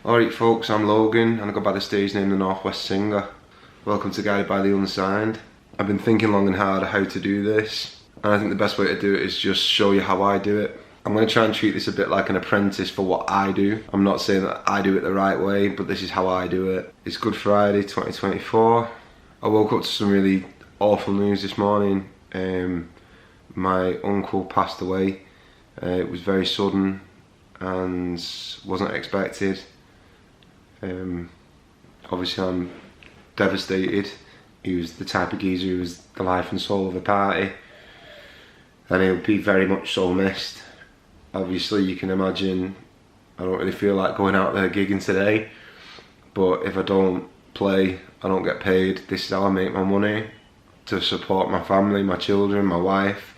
Alright folks, I'm Logan and I go by the stage name The Northwest Singer. Welcome to Guided by the Unsigned. I've been thinking long and hard how to do this, and I think the best way to do it is just show you how I do it. I'm going to try and treat this a bit like an apprentice for what I do. I'm not saying that I do it the right way, but this is how I do it. It's Good Friday 2024. I woke up to some really awful news this morning. My uncle passed away. It was very sudden and wasn't expected. Obviously I'm devastated. He was the type of geezer who was the life and soul of the party, and he'll be very much so missed. Obviously you can imagine I don't really feel like going out there gigging today, but if I don't play, I don't get paid. This is how I make my money, to support my family, my children, my wife,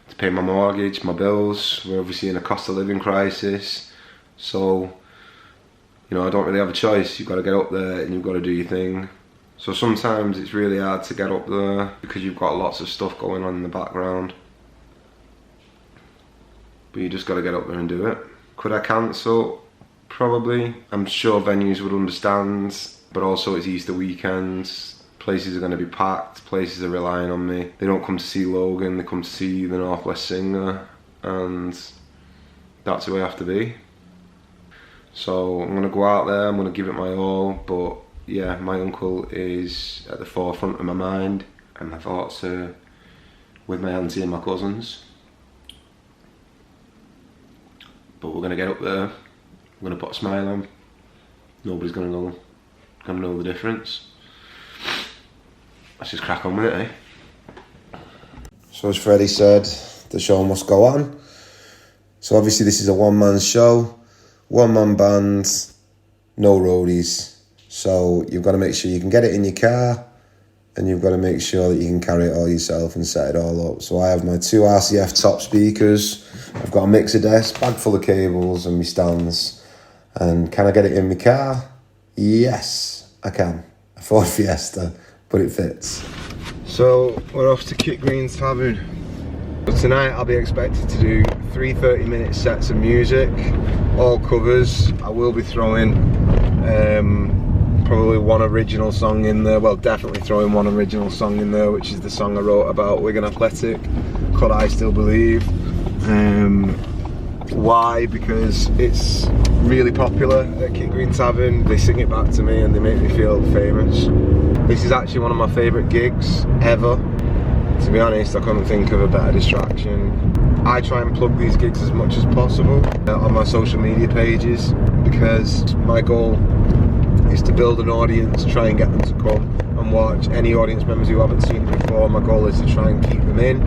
to pay my mortgage, my bills. We're obviously in a cost of living crisis, so you know, I don't really have a choice. You've got to get up there and you've got to do your thing. So sometimes it's really hard to get up there because you've got lots of stuff going on in the background. But you just got to get up there and do it. Could I cancel? Probably. I'm sure venues would understand, but also it's Easter weekend. Places are going to be packed, places are relying on me. They don't come to see Logan, they come to see the Northwest Singer, and that's who I have to be. So I'm going to go out there, I'm going to give it my all, but yeah, my uncle is at the forefront of my mind, and my thoughts are with my auntie and my cousins. But we're going to get up there, we're going to put a smile on. Nobody's going to know the difference. Let's just crack on with it, eh? So as Freddie said, the show must go on. So obviously this is a one-man show. One-man band, no roadies. So you've got to make sure you can get it in your car, and you've got to make sure that you can carry it all yourself and set it all up. So I have my 2 RCF top speakers, I've got a mixer desk, bag full of cables and my stands. And can I get it in my car? Yes, I can. A Ford Fiesta, but it fits. So we're off to Kit Green's Tavern. But tonight I'll be expected to do 3 30-minute sets of music, all covers. I will be throwing probably one original song in there, well definitely throwing one original song in there, which is the song I wrote about Wigan Athletic, called I Still Believe. Why? Because it's really popular at Kit Green Tavern. They sing it back to me and they make me feel famous. This is actually one of my favourite gigs ever. To be honest, I couldn't think of a better distraction. I try and plug these gigs as much as possible on my social media pages, because my goal is to build an audience, try and get them to come and watch. Any audience members who haven't seen it before, my goal is to try and keep them in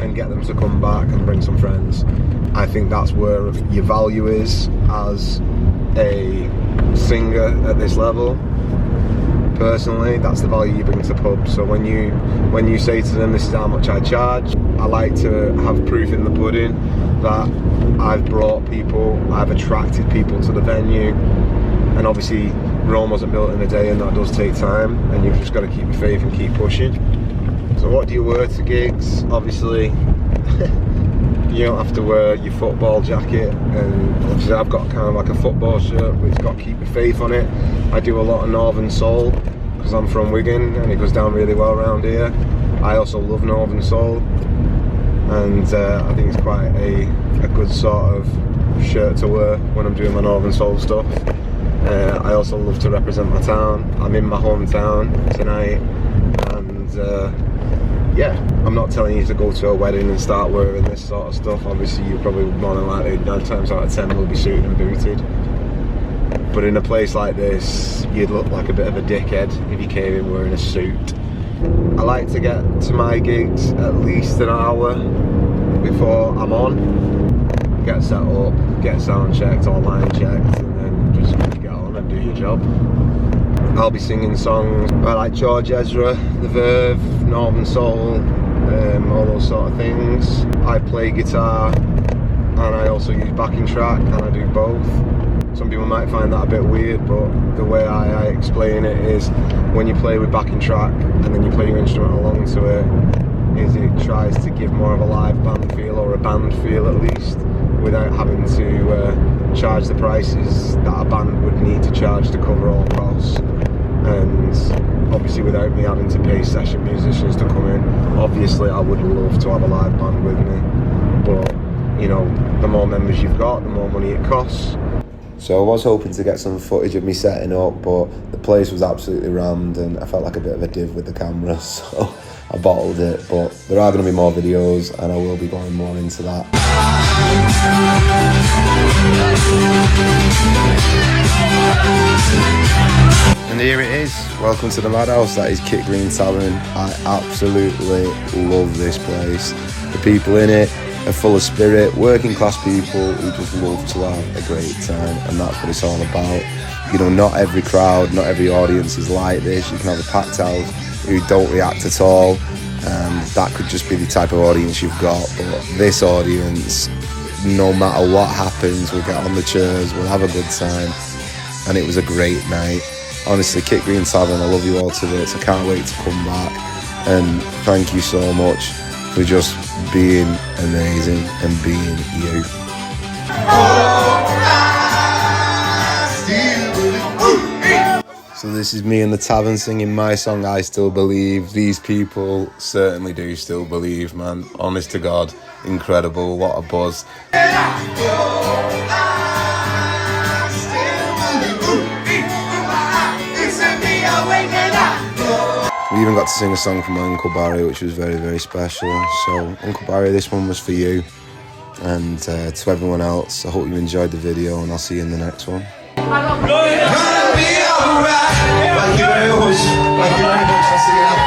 and get them to come back and bring some friends. I think that's where your value is as a singer at this level. Personally, that's the value you bring to pubs. So when you say to them, this is how much I charge, I like to have proof in the pudding that I've brought people, I've attracted people to the venue. And obviously Rome wasn't built in a day, and that does take time, and you've just got to keep your faith and keep pushing. So what do you wear to gigs? Obviously you don't have to wear your football jacket, and obviously I've got kind of like a football shirt, but it's got Keep Your Faith on it. I do a lot of Northern Soul because I'm from Wigan and it goes down really well around here. I also love Northern Soul, and I think it's quite a good sort of shirt to wear when I'm doing my Northern Soul stuff. I also love to represent my town. I'm in my hometown tonight, and yeah, I'm not telling you to go to a wedding and start wearing this sort of stuff. Obviously you're probably more than likely 9 times out of 10 will be suited and booted. But in a place like this, you'd look like a bit of a dickhead if you came in wearing a suit. I like to get to my gigs at least an hour before I'm on. Get set up, get sound checked or line checked, and then just get on and do your job. I'll be singing songs by like George Ezra, The Verve, Northern Soul, all those sort of things. I play guitar and I also use backing track, and I do both. Some people might find that a bit weird, but the way I explain it is when you play with backing track and then you play your instrument along to it, is it tries to give more of a live band feel, or a band feel at least, without having to charge the prices that a band would need to charge to cover all costs, and obviously without me having to pay session musicians to come in. Obviously I would love to have a live band with me, but you know, the more members you've got, the more money it costs. So I was hoping to get some footage of me setting up, but the place was absolutely rammed and I felt like a bit of a div with the camera, so I bottled it. But there are going to be more videos and I will be going more into that. And here it is. Welcome to the Madhouse. That is Kit Green Tavern. I absolutely love this place. The people in it are full of spirit, working class people who just love to have a great time, and that's what it's all about. You know, not every crowd, not every audience is like this. You can have a packed house who don't react at all, and that could just be the type of audience you've got. But this audience, no matter what happens, we'll get on the chairs, we'll have a good time, and it was a great night. Honestly, Kit Green Tavern, I love you all to bits. I can't wait to come back, and thank you so much for just being amazing and being you. So this is me in the tavern singing my song, I Still Believe. These people certainly do still believe, man. Honest to God, incredible, what a buzz. We even got to sing a song from my Uncle Barry, which was very, very special. So, Uncle Barry, this one was for you. And to everyone else, I hope you enjoyed the video, and I'll see you in the next one. Gonna be alright. Thank you very much. Thank you very much. I'll see you.